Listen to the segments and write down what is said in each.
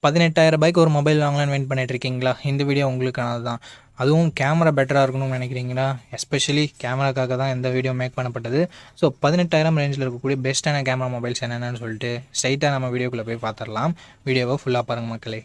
ரூபாய்க்கு ஒரு மொபைல் வாங்கலாம்னு வெயிட் பண்ணிட்டு இருக்கீங்களா? இந்த வீடியோ உங்களுக்கானது தான். அதுவும் கேமரா பெட்டராக இருக்கணும்னு நினைக்கிறீங்களா? எஸ்பெஷலி கேமராக்காக தான் இந்த வீடியோ மேக் பண்ணப்பட்டது. ஸோ 18,000 ரேஞ்சில் இருக்கக்கூடிய பெஸ்ட்டான கேமரா மொபைல்ஸ் என்னென்னு சொல்லிட்டு ஸ்ட்ரைட்டாக நம்ம வீடியோக்குள்ளே போய் பார்த்துடலாம். வீடியோவை ஃபுல்லாக பாருங்கள் மக்களே.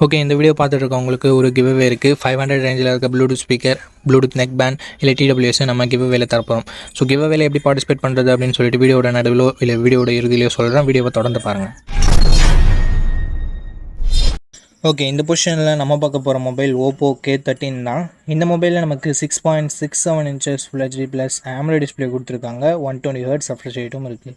ஓகே, இந்த வீடியோ பார்த்துட்டு இருக்கவங்களுக்கு ஒரு கிவ்அவே இருக்குது. 500 ரேஞ்சில் இருக்க Bluetooth speaker, Bluetooth neck band இல்லை TWS நம்ம கிவ்அவேல தரப்போம். ஸோ கிவ்அவேல எப்படி பார்ட்டிசிபேட் பண்ணுறது அப்படின்னு சொல்லிட்டு வீடியோட நடுவிலோ இல்லை வீடியோட இறுதியிலோ சொல்கிறேன். வீடியோவை தொடர்ந்து பாருங்கள். ஓகே, இந்த பொசிஷனில் நம்ம பார்க்க போகிற மொபைல் Oppo K13 தான். இந்த மொபைலில் நமக்கு 6.67 inches Full HD plus AMOLED display கொடுத்துருக்காங்க. 120 Hz ரெஃப்ரெஷ் ரேட்டும் இருக்குது.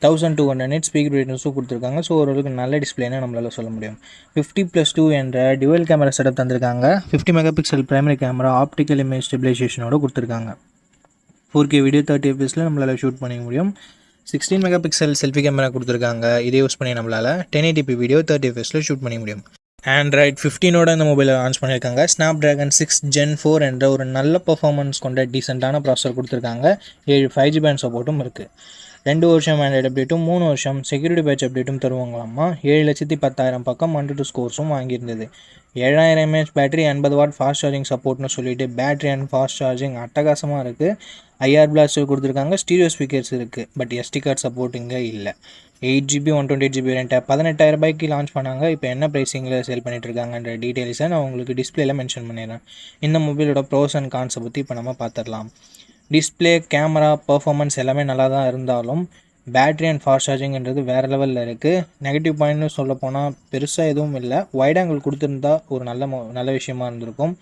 1200 nits ஸ்பீக்கர் பிரைட்னஸும் கொடுத்துருக்காங்க. ஸோ ஓரளவுக்கு நல்ல டிஸ்பிளேன்னு நம்மளால் சொல்ல முடியும். 50+2 என்ற டியூவல் கேமரா செட்டப் தந்திருக்காங்க. 50 megapixel primary camera optical image ஸ்டெபிலைசேஷனோடு கொடுத்துருக்காங்க. 4K வீடியோ 30 fps நம்மளால் ஷூட் பண்ணிக்க முடியும். 16 மெகாபிக்சல் செல்ஃபி கேமரா கொடுத்துருக்காங்க. இதை யூஸ் பண்ணி நம்மளால் 1080p வீடியோ 30 fps ஷூட் பண்ணிக்க முடியும். Android 15ஓட இந்த மொபைலை லான்ச் பண்ணியிருக்காங்க. Snapdragon 6 Gen 4 என்ற ஒரு நல்ல பர்ஃபார்மன்ஸ் கொண்ட டீசெண்டான ப்ராசஸர் கொடுத்துருக்காங்க. 7 5G பேண்ட் சப்போர்ட்டும் இருக்குது. 2 வருஷம் ஆண்ட்ராய்டு அப்டேட்டும் 3 வருஷம் செக்யூரிட்டி பேட்ச் அப்டேட்டும் தருவாங்களாமா. 7,10,000 பக்கம் 1-2 ஸ்கோர்ஸும் வாங்கியிருந்தது. 7000 mAh battery, 80 watt fast charging சப்போர்ட்னு சொல்லிட்டு பேட்டரி அண்ட் ஃபாஸ்ட் சார்ஜிங் அட்டகாசமாக இருக்குது. IR பிளாஸ்டர் கொடுத்துருக்காங்க. ஸ்டீரியோ ஸ்பீக்கர்ஸ் இருக்குது. பட் SD கார்டு சப்போர்ட் இங்கே இல்லை. 8GB 128GB வேரியண்ட்டை 18,000 ரூபாய்க்கு லான்ச் பண்ணாங்க. இப்போ என்ன ப்ரைஸிங்கில் சேல் பண்ணிட்டு இருக்காங்கன்ற டீட்டெயில்ஸை நான் உங்களுக்கு டிஸ்பிளேல மென்ஷன் பண்ணிடுறேன். இந்த மொபைலோட ப்ரோஸ் அண்ட் கான்ஸை பற்றி இப்போ நம்ம பார்த்துடலாம். டிஸ்பிளே, கேமரா, பர்ஃபார்மன்ஸ் எல்லாமே நல்லா தான் இருந்தாலும் பேட்டரி அண்ட் ஃபாஸ்ட் சார்ஜிங்கிறது வேறு லெவலில் இருக்குது. நெகட்டிவ் பாயிண்ட்னு சொல்ல போனால் பெருசாக எதுவும் இல்லை. வைட் ஆங்கிள் கொடுத்துருந்தா ஒரு நல்ல விஷயமா இருந்திருக்கும்.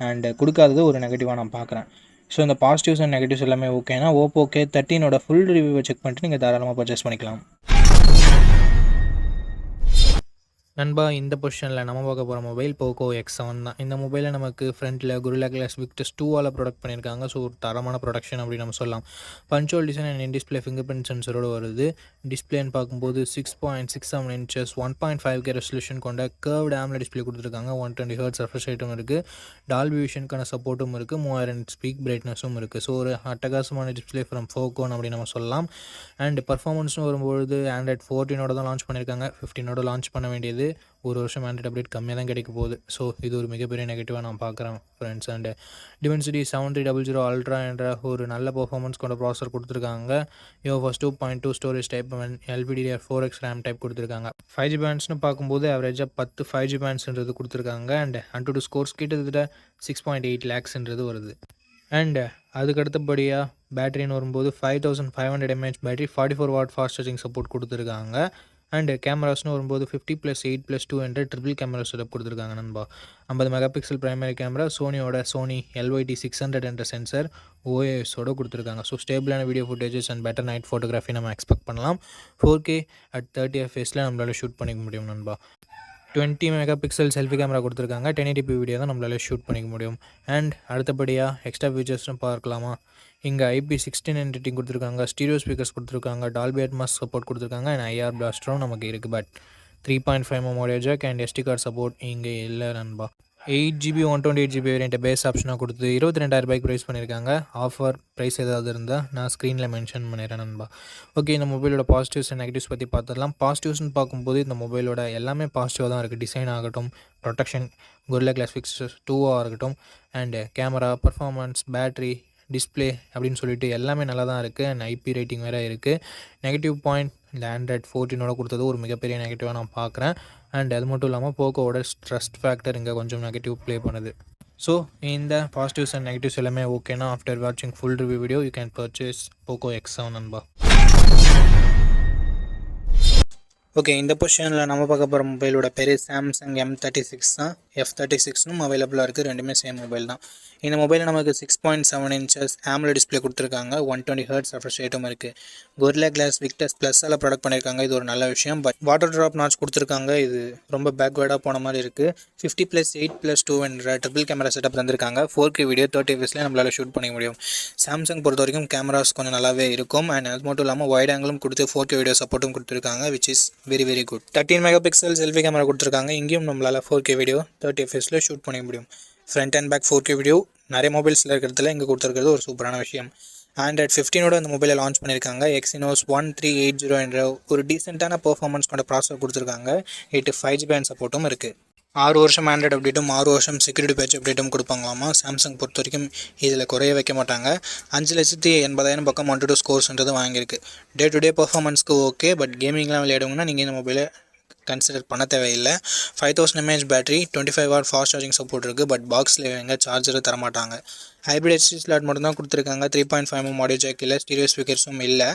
அண்டு கொடுக்காதது ஒரு நெகட்டிவாக நான் பார்க்குறேன். ஸோ இந்த பாசிட்டிவ்ஸ் அண்ட் நெகட்டிவ்ஸ் எல்லாமே ஓகேனா Oppo K13ஓட ஃபுல் ரிவ்யூவை செக் பண்ணிட்டு நீங்கள் தாராளமாக பர்ச்சேஸ் பண்ணிக்கலாம். நண்பா, இந்த பொசிஷனில் நம்ம பார்க்க போகிற மொபைல் Poco X7 தான். இந்த மொபைலில் நமக்கு ஃப்ரண்ட்டில் Gorilla Glass Victus 2ஆல் ப்ரொடக்ட் பண்ணியிருக்காங்க. ஸோ ஒரு தரமான ப்ரொடக்ஷன் அப்படின்னு நம்ம சொல்லலாம். பஞ்சுவல் design and in display fingerprint சென்சரோடு வருது. டிஸ்பிளேன்னு பார்க்கும்போது 6.67 inches 1.5K ரெசல்யூஷன் கொண்ட கர்வ்டு AMOLED டிஸ்பிளே கொடுத்துருக்காங்க. 120 Hz ரெஃப்ரெஷ் ரேட்டும் இருக்குது. டால்பி விஷனுக்கான சப்போர்ட்டும் இருக்குது. 3000 nits ஸ்பீக் பிரைட்னஸும் இருக்குது. ஸோ ஒரு அட்டகாசமான டிஸ்பிளே ஃப்ரம் Poco அப்படின்னு நம்ம சொல்லலாம். அண்ட் பர்ஃபார்மன்ஸ்னு வரும்பொழுது Android 14ஓட தான் லான்ச் பண்ணியிருக்காங்க. 15ஓட லான்ச் பண்ண வேண்டியது ஒரு வருஷம் ஆண்ட்ராய்டு அப்டேட் கம்மியாக தான் கிடைக்க போகுது. ஸோ இது ஒரு மிகப்பெரிய நெகட்டிவாக நான் பார்க்குறேன் ஃப்ரெண்ட்ஸ். அண்ட் Dimensity 7300 Ultra என்ற ஒரு நல்ல பர்ஃபார்மன்ஸ் கொண்ட ப்ராசஸர் கொடுத்துருக்காங்க. UFS 2.2 storage type, LPDDR4X RAM type கொடுத்துருக்காங்க. 5G பேண்ட்ஸ்னு பார்க்கும்போது அவரேஜாக 10 5G பேண்ட்ஸ்ன்றது கொடுத்துருக்காங்க. அண்ட் Antutu ஸ்கோர்ஸ் கிட்டத்தட்ட 6.8 lakhsன்றது வருது. அண்ட் அதுக்கு அடுத்தபடியாக பேட்டரின்னு வரும்போது 5500 mAh battery, 44 what fast charging support கொடுத்துருக்காங்க. அண்ட் கேமராஸ்னு வரும்போது 50+8+2 என்ற ட்ரிபிள் கேமரா செட்டப் கொடுத்துருக்காங்க நண்பா. 50 megapixel primary camera, Sony LYT600 என்ற சென்சர் OISோட கொடுத்துருக்காங்க. ஸோ ஸ்டேபிளான video footages and better night photography நம்ம எக்ஸ்பெக்ட் பண்ணலாம். 4K at 30 fps நம்மளால் ஷூட் பண்ணிக்க முடியும் நண்பா. 20 மெகாபிக்சல் செல்ஃபி கேமரா கொடுத்துருக்காங்க. 1080p வீடியோ தான் நம்மளால் ஷூட் பண்ணிக்க முடியும். அண்ட் அடுத்தபடியாக எக்ஸ்ட்ரா ஃபீச்சர்ஸ்னு பார்க்கலாமா? இங்கே IP16 ரேட்டிங் கொடுத்துருக்காங்க. ஸ்டீரியோ ஸ்பீக்கர்ஸ் கொடுத்துருக்காங்க. டால்பி அட்மாஸ் சப்போர்ட் கொடுத்துருக்காங்க. அண்ட் IR பிளாஸ்டரும் நமக்கு இருக்குது. But 3.5 memory jack and SD card support இங்கே இல்லை நண்பா. 8GB 128GB வேரியண்ட்டை பேஸ் ஆப்ஷனாக கொடுத்து 22,000 ரூபாய்க்கு ப்ரைஸ் பண்ணியிருக்காங்க. ஆஃபர் ப்ரைஸ் ஏதாவது இருந்தால் நான் ஸ்க்ரீனில் மென்ஷன் பண்ணிடுறேன் நண்பா. ஓகே, இந்த மொபைலோட பாசிட்டிவ்ஸ் அண்ட் நெகட்டிவ்ஸ் பற்றி பார்த்துடலாம். பாசிட்டிவ்ஸ்னு பார்க்கும்போது இந்த மொபைலோட எல்லாமே பாசிட்டிவாக தான் இருக்குது. டிசைன் ஆகட்டும், ப்ரொடெக்ஷன், Gorilla Glass Victus 2ஆக இருக்கட்டும், and camera, performance, battery, display அப்படின்னு சொல்லிட்டு எல்லாமே நல்லா தான் இருக்குது. அண்ட் IP ரேட்டிங் வேறு இருக்குது. நெகட்டிவ் பாயிண்ட் இந்த Android 14ஓட கொடுத்தது ஒரு மிகப்பெரிய நெகட்டிவாக நான் பார்க்குறேன். அண்ட் அது மட்டும் இல்லாமல் போக்கோவோட ட்ரஸ்ட் ஃபேக்டர் இங்கே கொஞ்சம் நெகட்டிவ் ப்ளே பண்ணுது. ஸோ இந்த பாசிட்டிவ்ஸ் அண்ட் நெகட்டிவ்ஸ் எல்லாமே ஓகேனா ஆஃப்டர் வாட்சிங் full review video you can purchase Poco X7 நண்பா. ஓகே, இந்த பொசிஷனில் நம்ம பார்க்க போகிற மொபைலோட பேர் Samsung M36 தான். F36னும் அவைலபிளாக இருக்குது. ரெண்டுமே சேம் மொபைல் தான். இந்த மொபைலில் நமக்கு 6.7 inches AMOLED டிஸ்பிளே கொடுத்துருக்காங்க. 120 Hz ரெஃப்ரெஷ் ரேட்டும் இருக்குது. Gorilla Glass Victus +all product பண்ணியிருக்காங்க. இது ஒரு நல்ல விஷயம். பட் வாட்டர் ட்ராப் நாட்ச் கொடுத்துருக்காங்க. இது ரொம்ப பேக்வேர்டாக போன மாதிரி இருக்குது. 50+8+2 என்ற ட்ரிபிள் கேமரா செட்டப் தந்திருக்காங்க. 4K வீடியோ 30 fps நம்மளால் ஷூட் பண்ணிக்க முடியும். சாம்சங் பொறுத்த வரைக்கும் கேமராஸ் கொஞ்சம் நல்லாவே இருக்கும். அண்ட் அது மட்டும் இல்லாமல் வைட் ஆங்கிளும் கொடுத்து 4K வீடியோ சப்போர்ட்டும் கொடுத்துருக்காங்க, which is very good. 13 megapixel selfie camera கொடுத்துருக்காங்க. இங்கேயும் நம்மளால் 4K வீடியோ 30 fps ஷூட் பண்ணிக்க முடியும். Front and back 4K video நிறைய மொபைல்ஸில் இருக்கிறதுல இங்கே கொடுத்துருக்கிறது ஒரு சூப்பரான விஷயம். ஆண்ட்ராய்ட் 15ஓட அந்த மொபைலை லான்ச் பண்ணியிருக்காங்க. Exynos 1380 என்ற ஒரு டீசெண்டான பெர்ஃபார்மன்ஸ் கொண்ட ப்ராசஸர் கொடுத்துருக்காங்க. 5G பேண்ட் சப்போர்ட்டும் இருக்குது. 6 வருஷம் ஆண்ட்ராய்டு அப்டேட்டும் 6 வருஷம் செக்யூரிட்டி பேட்ச் அப்டேட்டும் கொடுப்பாங்களாமா. சாம்சங் பொறுத்த வரைக்கும் இதில் குறைய வைக்க மாட்டாங்க. 5,80,000 பக்கம் 1-2 ஸ்கோர்ஸ்ன்றது வாங்கியிருக்கு. டே டு டே பர்ஃபார்மன்ஸ்க்கு ஓகே, பட் கேமிங்லாம் விளையாடுங்கன்னா நீங்கள் இந்த மொபைலை கன்சிடர் பண்ண தேவையில்லை. 5000 mAh battery, 25 watt fast charging support இருக்குது. பட் பாக்ஸில் எங்கே சார்ஜரை தரமாட்டாங்க. ஹைப்ரிட் SD ஸ்லாட் மட்டும் தான் கொடுத்துருக்காங்க. 3.5mm ஆடியோ ஜாக் இல்லை, ஸ்டீரியோ ஸ்பீக்கர்ஸும் இல்லை.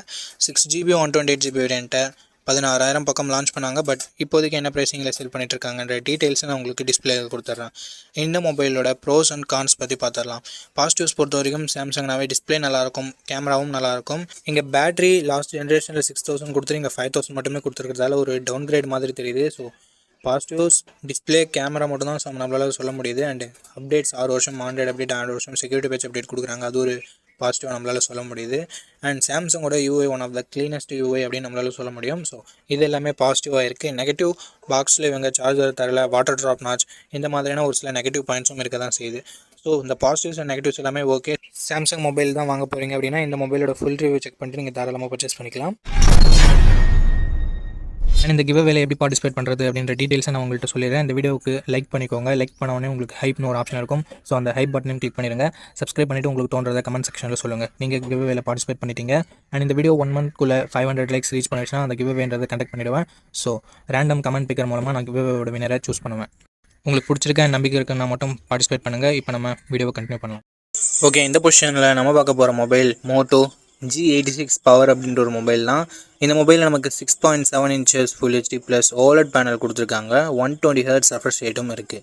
6GB 128GB வேரியண்ட்டை 16,000 பக்கம் லான்ச் பண்ணாங்க. பட் இப்போதைக்கு என்ன ப்ரைஸிங்கில் செல் பண்ணிட்டுருக்காங்கன்ற டீட்டெயில்ஸை நான் உங்களுக்கு டிஸ்பிளேயில் கொடுத்துட்றேன். இந்த மொபைலோட ப்ரோஸ் அண்ட் கான்ஸ் பற்றி பார்த்துடலாம். பாசிட்டிவ்ஸ் பொறுத்த வரைக்கும் சாம்சங்னாவே டிஸ்பிளே நல்லாயிருக்கும், கேமராவும் நல்லாயிருக்கும். இங்கே பேட்டரி லாஸ்ட் ஜென்ரேஷனில் 6000 கொடுத்துரு, இங்கே 5000 மட்டுமே கொடுத்துருக்கிறதால ஒரு டவுன் கிரேட் மாதிரி தெரியுது. ஸோ பாசிட்டிவ்ஸ் டிஸ்பிளே, கேமரா மட்டும் தான் நம்மளால் சொல்ல முடியுது. அண்ட் அப்டேட்ஸ் 6 வருஷம் ஆண்ட்ராய்டு அப்டேட், 6 வருஷம் செக்யூரிட்டி பேட்ச் அப்டேட் கொடுக்குறாங்க. அது ஒரு பாசிட்டிவாக நம்மளால் சொல்ல முடியுது. அண்ட் சாம்சங்கோட UI one of the cleanest UI அப்படின்னு நம்மளால் சொல்ல முடியும். ஸோ இது எல்லாமே பாசிட்டிவாக இருக்குது. நெகட்டிவ் பாக்ஸில் இவங்க சார்ஜர் தரல, வாட்டர் ட்ராப் நாச், இந்த மாதிரியான ஒரு சில நெகட்டிவ் பாயிண்ட்ஸும் இருக்க தான் செய்யுது. ஸோ இந்த பாசிட்டிவ்ஸ் அண்ட் நெகட்டிவ்ஸ் எல்லாமே ஓகே. சாம்சங் மொபைல் தான் வாங்க போகிறீங்க அப்படின்னா இந்த மொபைலோட ஃபுல் ரிவ்யூ செக் பண்ணிட்டு நீங்கள் தாராளமாக பர்ச்சேஸ் பண்ணிக்கலாம். அண்ட் இந்த கிவ் அவேல எப்படி பார்ட்டிசிபேட் பண்ணுறது அப்படின்ற டீட்டெயில்ஸை நான் உங்கள்கிட்ட சொல்லிடுறேன். இந்த வீடியோவுக்கு லைக் பண்ணிக்கோங்க. லைக் பண்ண உடனே உங்களுக்கு ஹைப்னு ஒரு ஆப்ஷன் இருக்கும். ஸோ அந்த ஹைப் பட்டனையும் கிளிக் பண்ணிடுங்க. சப்ஸ்கிரைப் பண்ணிவிட்டு உங்களுக்கு தோன்றதை கமெண்ட் செக்ஷனில் சொல்லுங்கள். நீங்கள் கிவ் அவேல பார்ட்டிசிபேட் பண்ணிட்டீங்க. அண்ட் இந்த வீடியோ 1 மந்த்க்குள்ளே 500 லைக்ஸ் ரீச் பண்ணிடுச்சுன்னா அந்த கிவ் அவேன்றதை கண்டக்ட் பண்ணிவிடுவேன். ஸோ ரேண்டம் கமெண்ட் பிக்கர் மூலமாக நான் கிவ் அவேவோட வினரை சூஸ் பண்ணுவேன். உங்களுக்கு பிடிச்சிருக்க நம்பிக்கை இருக்குன்னா மட்டும் பார்ட்டிசிபேட் பண்ணுங்கள். இப்போ நம்ம வீடியோவை கண்டினியூ பண்ணலாம். ஓகே, இந்த பொசிஷனில் நம்ம பார்க்க போகிற மொபைல் மோட்டோ G86 பவர் அப்படின்ற ஒரு மொபைல் தான். இந்த மொபைலில் நமக்கு 6.7 inches full HD plus OLED panel கொடுத்துருக்காங்க. 120 Hz ரெஃப்ரெஷ் ரேட்டும் இருக்குது.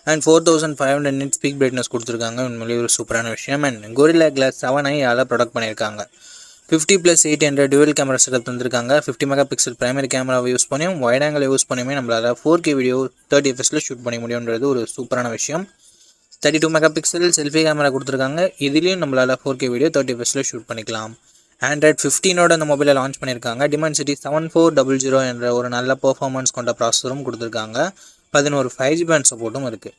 அண்ட் 4500 nits ஸ்பீக் பிரைட்னஸ் கொடுத்துருக்காங்க. உண்மையிலேயே ஒரு சூப்பரான விஷயம். அண்ட் Gorilla Glass 7i யால் ப்ரொடக்ட் பண்ணியிருக்காங்க. 50+8 டியூவல் கேமரா செட்டப் தந்திருக்காங்க. 50 MP பிரைமரி கேமராவை யூஸ் பண்ணியும் வைட் ஆங்கிள் யூஸ் பண்ணியுமே நம்மளால் 4K வீடியோ 30 fps ஷூட் பண்ண முடியுன்றது ஒரு சூப்பரான விஷயம். 32 MP செல்ஃபி கேமரா கொடுத்துருக்காங்க. இதுலேயும் நம்மளால் 4K வீடியோ 30 fps ஷூட் பண்ணிக்கலாம். ஆண்ட்ராய்ட் 15ஓட அந்த மொபைலை லான்ச் பண்ணியிருக்காங்க. Dimensity 7400 என்ற ஒரு நல்ல பெர்ஃபார்மன்ஸ் கொண்ட ப்ராசஸரும் கொடுத்துருக்காங்க. 11 5G பேண்ட் சப்போர்ட்டும் இருக்குது.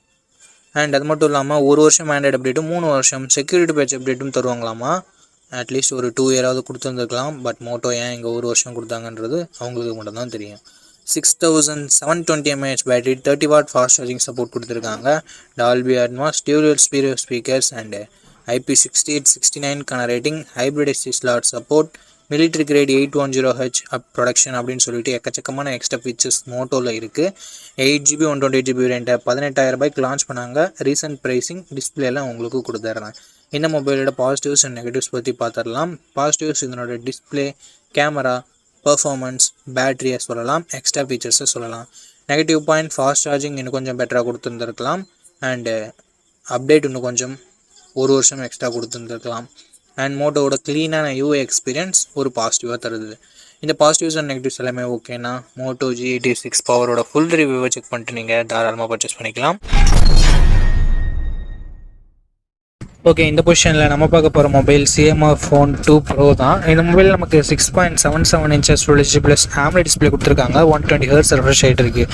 அண்ட் அது மட்டும் இல்லாமல் 1 வருஷம் ஆண்ட்ராய்டு அப்டேட்டும் 3 வருஷம் செக்யூரிட்டி பேட்ச் அப்டேட்டும் தருவாங்களாமா. அட்லீஸ்ட் ஒரு 2 இயராவது கொடுத்துருந்துருக்கலாம். பட் மோட்டோ ஏன் இங்கே 1 வருஷம் கொடுத்தாங்கன்றது அவங்களுக்கு மட்டும் தான் தெரியும். 6720 mAh battery, 30 watt fast charging support கொடுத்துருக்காங்க. Dolby Atmos, dual stereo speakers and IP68-69 rating, hybrid SD slot support, military grade 810H protection அப்படின்னு சொல்லிட்டு எக்கச்சக்கமான எக்ஸ்ட்ரா ஃபீச்சர்ஸ் மோட்டோவில் இருக்குது. 8GB 128GB வேரியண்ட்டை 18,000 ரூபாய்க்கு லான்ச் பண்ணாங்க. ரீசன்ட் ப்ரைஸிங் டிஸ்பிளேலாம் உங்களுக்கு கொடுத்துட்றேன். இந்த மொபைலோட பாசிட்டிவ்ஸ் அண்ட் நெகட்டிவ்ஸ் பற்றி பார்த்துடலாம். பாசிட்டிவ்ஸ் இதனோட டிஸ்பிளே, கேமரா, பர்ஃபார்மன்ஸ், பேட்டரியை சொல்லலாம், எக்ஸ்ட்ரா ஃபீச்சர்ஸை சொல்லலாம். நெகட்டிவ் பாயிண்ட், ஃபாஸ்ட் சார்ஜிங் இன்னும் கொஞ்சம் பெட்டராக கொடுத்துருந்துருக்கலாம். அண்டு அப்டேட் இன்னும் கொஞ்சம் 1 வருஷம் எக்ஸ்ட்ரா கொடுத்துருந்துருக்கலாம். அண்ட் மோட்டோவோட க்ளீனான UI எக்ஸ்பீரியன்ஸ் ஒரு பாசிட்டிவாக தருது. இந்த பாசிட்டிவ்ஸ் அண்ட் நெகட்டிவ்ஸ் எல்லாமே ஓகேனா மோட்டோ G86 பவரோட ஃபுல் ரிவ்யூவை செக் பண்ணிட்டு நீங்கள் தாராளமாக பர்ச்சேஸ் பண்ணிக்கலாம். ஓகே, இந்த பொசிஷனில் நம்ம பார்க்க போகிற மொபைல் CMR Phone 2 Pro தான். இந்த மொபைல் நமக்கு 6.77 inches full HD plus AMOLED display கொடுத்துருக்காங்க. 120 Hz ரெஃப்ரெஷ் ரேட் இருக்குது.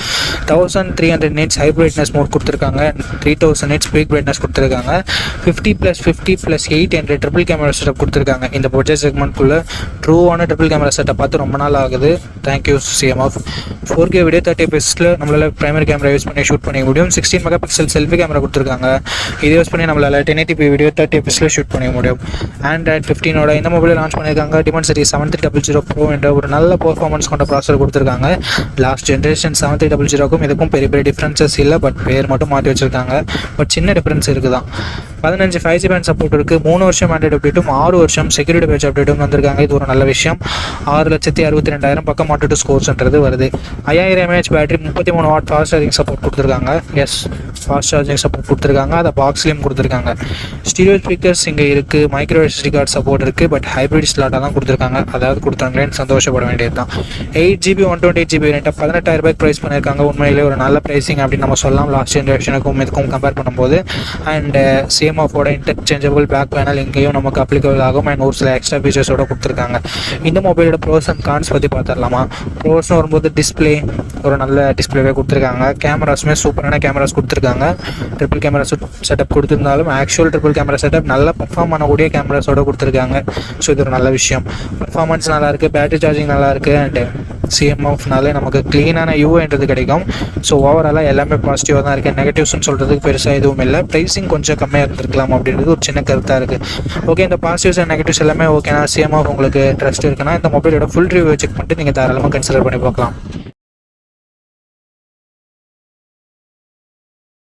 1300 nits ஹை பிரைட்னஸ் மோட் கொடுத்துருக்காங்க. 3000 nits ஸ்பீக் பிரைட்னஸ் கொடுத்துருக்காங்க. 50+50+8 ட்ரிபிள் கேமரா செட்டப் கொடுத்துருக்காங்க. இந்த பட்ஜெட் செக்மெண்ட்குள்ளே ட்ரூவான ட்ரிபிள் கேமரா செட்டப் பார்த்து ரொம்ப நாள் ஆகுது. Thank you CMR. 4K video 30 fps நம்மளால் பிரைமரி கேமரா யூஸ் பண்ணி ஷூட் பண்ணிக்க முடியும். 16 MP செல்ஃபி கேமரா கொடுத்துருக்காங்க. இதை யூஸ் பண்ணி நம்மளால் 1080p வீடியோ 30 fps ஷூட் பண்ணிக்க முடியும். ஆண்ட்ராய்ட் 15ஓட இந்த மொபைலை லான்ச் பண்ணியிருக்காங்க. Dimensity 7300 Pro என்ற ஒரு நல்ல பெர்ஃபார்மன்ஸ் கொண்ட ப்ராசஸர் கொடுத்துருக்காங்க. லாஸ்ட் ஜென்ரேஷன் 7300க்கும் இதுக்கும் பெரிய பெரிய டிஃப்ரென்சஸ் இல்லை. பட் பேர் மட்டும் மாற்றி வச்சுருக்காங்க. பட் சின்ன டிஃப்ரென்ஸ் இருக்குது தான். 15 5G பேண்ட் சப்போர்ட் இருக்குது. 3 வருஷம் ஆண்ட்ராய்டு அப்டேட்டும் 6 வருஷம் செக்யூரிட்டி பேட்ச் அப்டேட்டும் வந்திருக்காங்க. இது ஒரு நல்ல விஷயம். 6,62,000 பக்கம் 1-2 ஸ்கோர்ஸ்ன்றது வருது. 5000 mAh battery, 33 what fast charging support கொடுத்துருக்காங்க. ஃபாஸ்ட் சார்ஜிங் சப்போர்ட் கொடுத்துருக்காங்க. அதை பாக்ஸ்லேயும் கொடுத்துருக்காங்க. ஸ்டீரியோ ஸ்பீக்கர்ஸ் இங்கே இருக்குது. மைக்ரோ SD கார்டு சப்போர்ட் இருக்குது. பட் ஹைப்ரிட் ஸ்லாட்டாக தான் கொடுத்துருக்காங்க. அதாவது கொடுத்தாங்களேன்னு சந்தோஷப்பட வேண்டியது தான். 8GB 128GB வேரியண்ட்டை 18,000 ரூபாய்க்கு ப்ரைஸ் பண்ணியிருக்காங்க. உண்மையிலே ஒரு நல்ல ப்ரைஸிங் அப்படின்னு நம்ம சொல்லலாம். லாஸ்ட் ஜென்ரேஷனுக்கும் இதுக்கும் கம்பேர் பண்ணும்போது. அண்ட் CMR-ஓட இன்டர்சேஞ்சபிள் பேக் பேனல் இங்கேயும் நமக்கு அப்ளிகபிள் ஆகும். அண்ட் ஒரு சில எக்ஸ்ட்ரா ஃபீச்சர்ஸோடு கொடுத்துருக்காங்க. இந்த மொபைலோட ப்ரோஸ் அண்ட் கான்ஸ் பற்றி பார்த்துடலாமா? ப்ரோஸ்னு வரும்போது டிஸ்பிளே ஒரு நல்ல டிஸ்பிளேவே கொடுத்துருக்காங்க. கேமராஸுமே சூப்பரான கேமராஸ் கொடுத்துருக்காங்க. ட்ரிபிள் கேமரா செட்டப் கொடுத்துருந்தாலும் ஆக்சுவல் ட்ரிபிள் கேமரா செட்டப் நல்லா பர்ஃபார்ம் பண்ணக்கூடிய கேமராஸோட கொடுத்துருக்காங்க. ஸோ இது ஒரு நல்ல விஷயம். பர்ஃபார்மன்ஸ் நல்லாயிருக்கு, பேட்டரி சார்ஜிங் நல்லாயிருக்கு, அண்ட் CMFனாலே நமக்கு க்ளீனான யூஐன்றது கிடைக்கும். ஸோ ஓவராலாக எல்லாமே பாசிட்டிவாக தான் இருக்குது. நெகட்டிவ்ஸ்னு சொல்கிறதுக்கு பெருசாக எதுவும் இல்லை. ப்ரைஸிங் கொஞ்சம் கம்மியாக இருந்திருக்கலாம் அப்படின்றது ஒரு சின்ன கருத்தாக இருக்குது. ஓகே, இந்த பாசிட்டிவ்ஸ் அண்ட் நெகட்டிவ்ஸ் எல்லாமே ஓகேனா CMF உங்களுக்கு ட்ரஸ்ட் இருக்குன்னா இந்த மொபைலோட ஃபுல் ரிவ்யூ செக் பண்ணிட்டு நீங்கள் தாராளமாக கன்சிடர் பண்ணி பார்க்கலாம்.